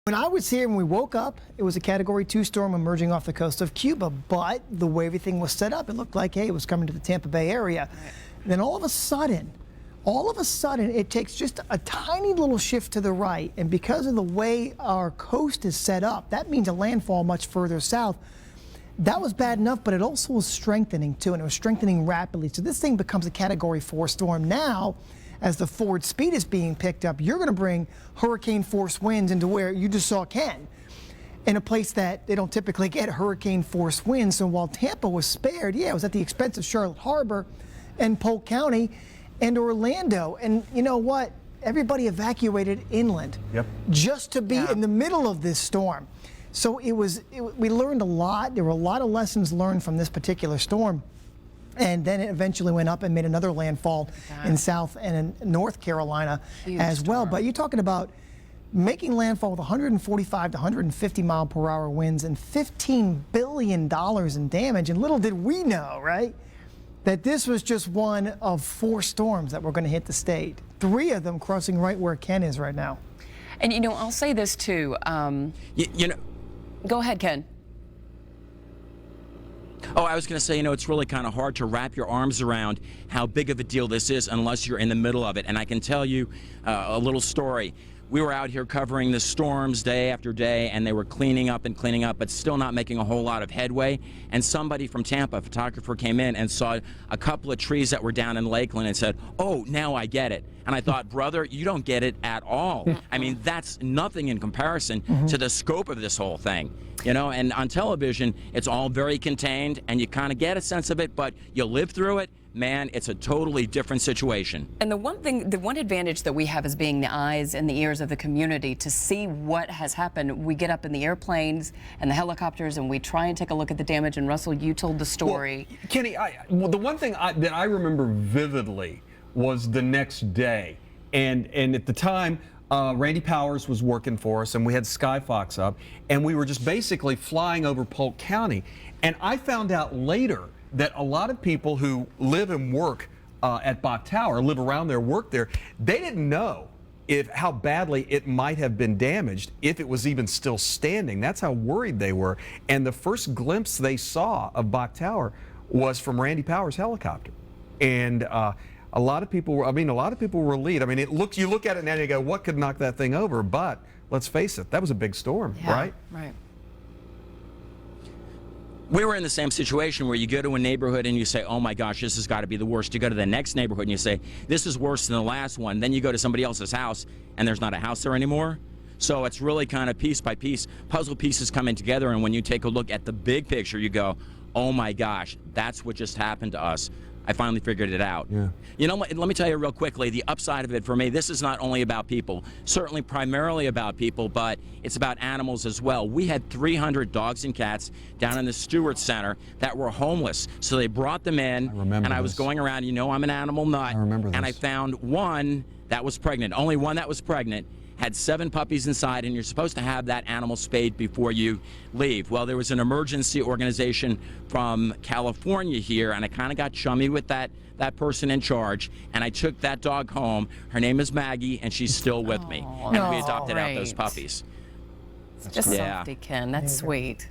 When I was here and we woke up, it was a Category 2 storm emerging off the coast of Cuba, but the way everything was set up, it looked like, hey, it was coming to the Tampa Bay area. Right. Then all of a sudden, it takes just a tiny little shift to the right, and because of the way our coast is set up, that means a landfall much further south. That was bad enough, but it also was strengthening too, and it was strengthening rapidly. So this thing becomes a Category 4 storm. Now, as the forward speed is being picked up, you're going to bring hurricane force winds into where you just saw Ken, in a place that they don't typically get hurricane force winds. So while Tampa was spared, yeah, it was at the expense of Charlotte Harbor and Polk County and Orlando. And you know what? Everybody evacuated inland just to be in the middle of this storm. So we learned a lot. There were a lot of lessons learned from this particular storm. And then it eventually went up and made another landfall in South and in North Carolina as well. But you're talking about making landfall with 145 to 150 mile per hour winds and $15 billion in damage. And little did we know, right, that this was just one of 4 storms that were going to hit the state. 3 of them crossing right where Ken is right now. And, you know, I'll say this, too. You know, go ahead, Ken. Oh, I was going to say, you know, it's really kind of hard to wrap your arms around how big of a deal this is unless you're in the middle of it. And I can tell you a little story. We were out here covering the storms day after day, and they were cleaning up, but still not making a whole lot of headway. And somebody from Tampa, a photographer, came in and saw a couple of trees that were down in Lakeland and said, "Oh, now I get it." And I thought, brother, you don't get it at all. I mean, that's nothing in comparison to the scope of this whole thing. You know, and on television, it's all very contained, and you kind of get a sense of it, but you live through it. Man, it's a totally different situation. And the one advantage that we have as being the eyes and the ears of the community to see what has happened. We get up in the airplanes and the helicopters and we try and take a look at the damage. And Russell, you told the story. Well, Kenny, the one thing that I remember vividly was the next day. And at the time, Randy Powers was working for us, and we had Skyfox up, and we were just basically flying over Polk County. And I found out later that a lot of people who live and work at Bok Tower, live around there, work there, they didn't know how badly it might have been damaged if it was even still standing. That's how worried they were. And the first glimpse they saw of Bok Tower was from Randy Powers' helicopter. And a lot of people were relieved. I mean, you look at it now and you go, what could knock that thing over? But let's face it, that was a big storm, right? Right. We were in the same situation where you go to a neighborhood and you say, oh my gosh, this has got to be the worst. You go to the next neighborhood and you say, this is worse than the last one. Then you go to somebody else's house and there's not a house there anymore. So it's really kind of piece by piece, puzzle pieces coming together. And when you take a look at the big picture, you go, oh my gosh, that's what just happened to us. I finally figured it out. Yeah. You know, let me tell you real quickly, the upside of it for me, this is not only about people, certainly primarily about people, but it's about animals as well. We had 300 dogs and cats down in the Stewart Center that were homeless. So they brought them in, and I was going around, you know, I'm an animal nut, and I found one that was pregnant, only one that was pregnant, had 7 puppies inside, and you're supposed to have that animal spayed before you leave. Well, there was an emergency organization from California here, and I kind of got chummy with that person in charge, and I took that dog home. Her name is Maggie, and she's still with me. And we adopted out those puppies. Just softy, Ken. That's sweet.